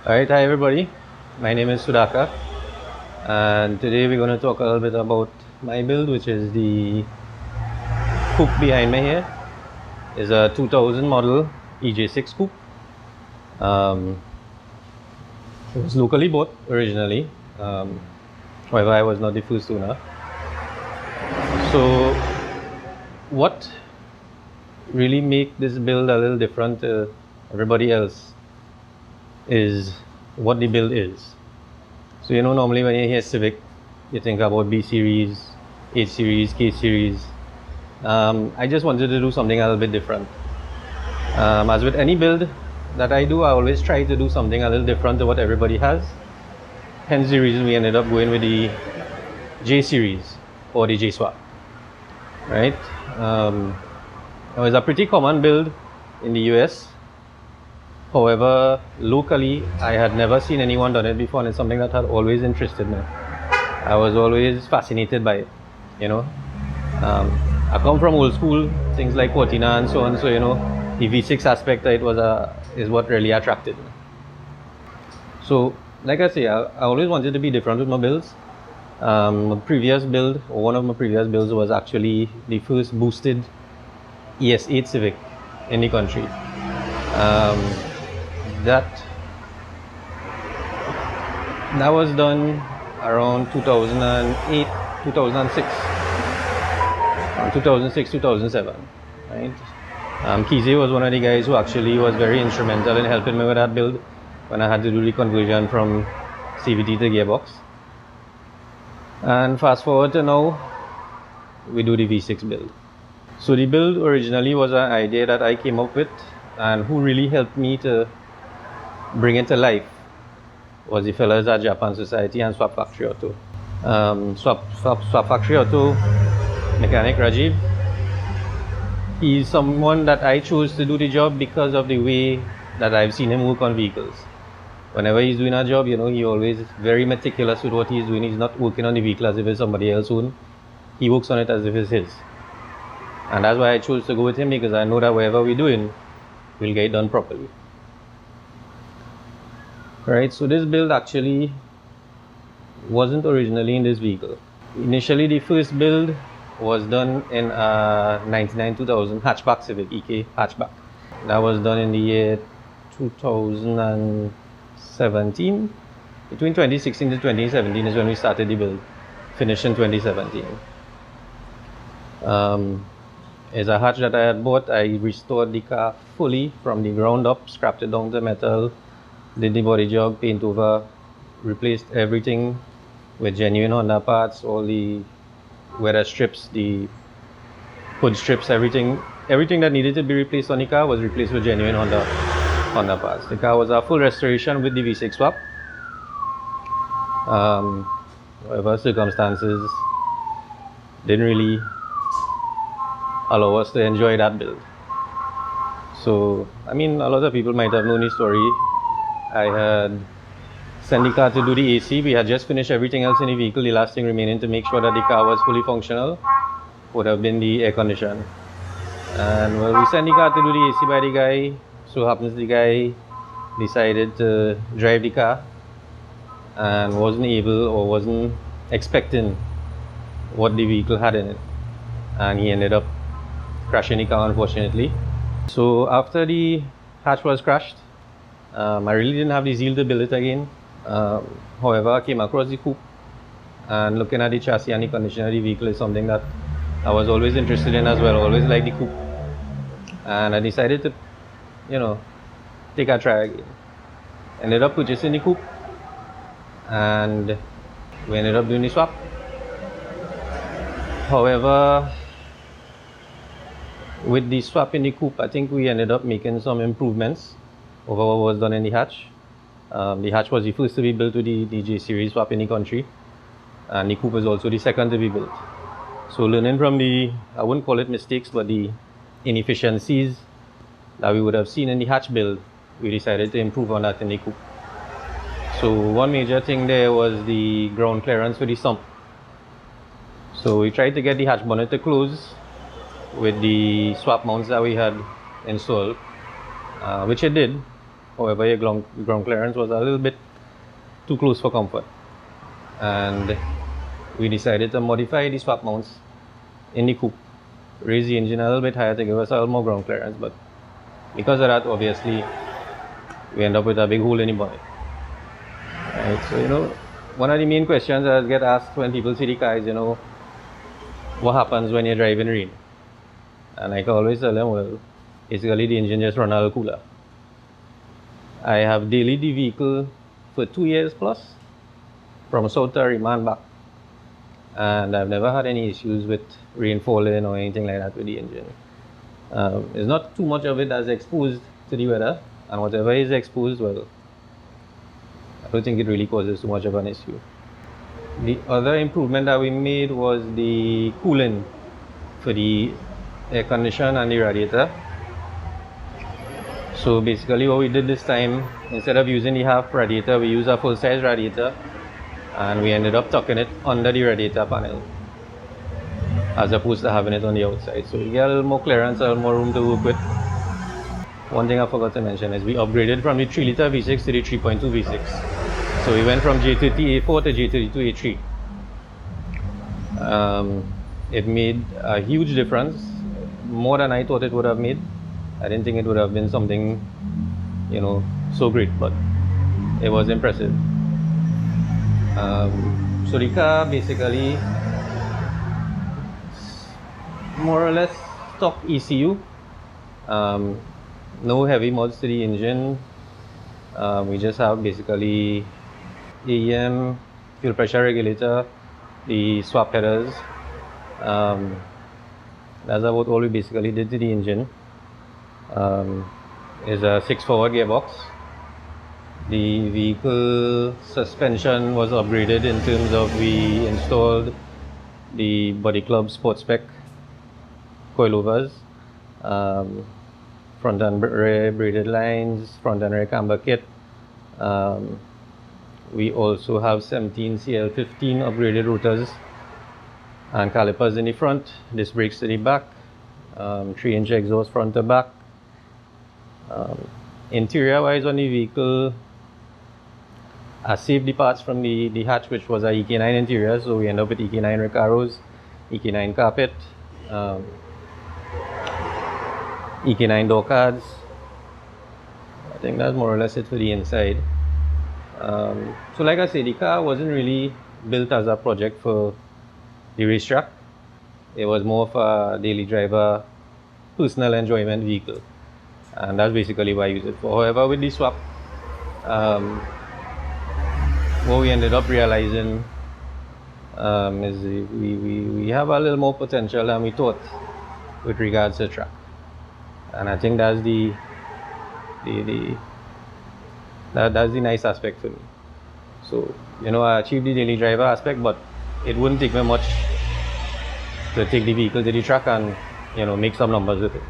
Alright, hi everybody. My name is Sudhaakar, and today we're going to talk a little bit about my build, which is the coupe behind me here. Is a 2000 model EJ6 coupe. It was locally bought originally, however I was not the first owner. So what really make this build a little different to everybody else is what the build is. So normally when you hear Civic, you think about B series, H series, K series. I just wanted to do something a little bit different. As with any build that I do, I always try to do something a little different to what everybody has. Hence the reason we ended up going with the J series or the J-swap. Right? It was a pretty common build in the US. However, locally, I had never seen anyone done it before, and it's something that had always interested me. I was always fascinated by it, I come from old school, things like Cortina and so on, so the V6 aspect of it is what really attracted me. So, like I say, I always wanted to be different with my builds. My previous build, or one of my previous builds, was actually the first boosted ES8 Civic in the country. That was done around 2008, 2006, 2006, 2007, right? Kize was one of the guys who actually was very instrumental in helping me with that build when I had to do the conversion from CVT to gearbox. And fast forward to now, we do the V6 build. So the build originally was an idea that I came up with, and who really helped me to bring it to life was the fellas at Japan Society and Swap Factory Auto. Swap Factory Auto mechanic Rajiv, he's someone that I chose to do the job because of the way that I've seen him work on vehicles. Whenever he's doing a job, he always is very meticulous with what he's doing. He's not working on the vehicle as if it's somebody else's own. He works on it as if it's his. And that's why I chose to go with him, because I know that whatever we're doing, we'll get it done properly. Right, so this build actually wasn't originally in this vehicle. Initially, the first build was done in a 99-2000 hatchback Civic, EK hatchback. That was done in the year 2017. Between 2016 to 2017 is when we started the build, finished in 2017. It's a hatch that I had bought. I restored the car fully from the ground up, scrapped it down to metal, did the body job, paint over, replaced everything with genuine Honda parts, all the weather strips, the hood strips, everything that needed to be replaced on the car was replaced with genuine Honda parts. The car was a full restoration with the V6 swap. However, circumstances didn't really allow us to enjoy that build. So, a lot of people might have known the story. I had sent the car to do the AC. We had just finished everything else in the vehicle. The last thing remaining to make sure that the car was fully functional would have been the air condition. And we sent the car to do the AC by the guy. So happens the guy decided to drive the car and wasn't able or wasn't expecting what the vehicle had in it. And he ended up crashing the car, unfortunately. So after the hatch was crashed, I really didn't have the zeal to build it again. However, I came across the coupe, and looking at the chassis and the condition of the vehicle is something that I was always interested in as well. Always liked the coupe, and I decided to, take a try again. Ended up purchasing the coupe, and we ended up doing the swap. However, with the swap in the coupe, I think we ended up making some improvements over what was done in the hatch. The hatch was the first to be built with the J series swap in the country, and the coupe was also the second to be built. So learning from I wouldn't call it mistakes, but the inefficiencies that we would have seen in the hatch build, we decided to improve on that in the coupe. So one major thing there was the ground clearance for the sump. So we tried to get the hatch bonnet to close with the swap mounts that we had installed, which it did. However, your ground clearance was a little bit too close for comfort, and we decided to modify the swap mounts in the coupe, raise the engine a little bit higher to give us a little more ground clearance, but because of that, obviously, we end up with a big hole in the bonnet. Right, so one of the main questions that get asked when people see the car is, what happens when you're driving rain? And I can always tell them, well, basically the engine just runs a little cooler. I have daily the vehicle for 2 years plus, from South to Remand back, and I've never had any issues with rain falling or anything like that with the engine. There's not too much of it that's exposed to the weather, and whatever is exposed, well, I don't think it really causes too much of an issue. The other improvement that we made was the cooling for the air condition and the radiator. So basically what we did this time, instead of using the half radiator, we used a full-size radiator, and we ended up tucking it under the radiator panel as opposed to having it on the outside. So we get a little more clearance, a little more room to work with. One thing I forgot to mention is we upgraded from the 3-liter V6 to the 3.2 V6. So we went from J30A4 to J32A3. It made a huge difference, more than I thought it would have made. I didn't think it would have been something, so great, but it was impressive. So the car basically, more or less stock ECU, no heavy mods to the engine. We just have basically AEM, fuel pressure regulator, the swap headers. That's about all we basically did to the engine. Is a 6-forward gearbox. The vehicle suspension was upgraded in terms of we installed the Body Club Sport Spec coilovers, front and rear braided lines, front and rear camber kit. We also have 17 CL15 upgraded rotors and calipers in the front, disc brakes to the back, 3-inch exhaust front to back. Interior wise on the vehicle, I saved the parts from the hatch, which was a EK9 interior, so we end up with EK9 Recaros, EK9 carpet, EK9 door cards. I think that's more or less it for the inside. So like I said, the car wasn't really built as a project for the racetrack. It was more of a daily driver, personal enjoyment vehicle, and that's basically what I use it for. However, with the swap, what we ended up realizing is we have a little more potential than we thought with regards to track, and I think that's that's the nice aspect for me. So I achieved the daily driver aspect, but it wouldn't take me much to take the vehicle to the track and make some numbers with it.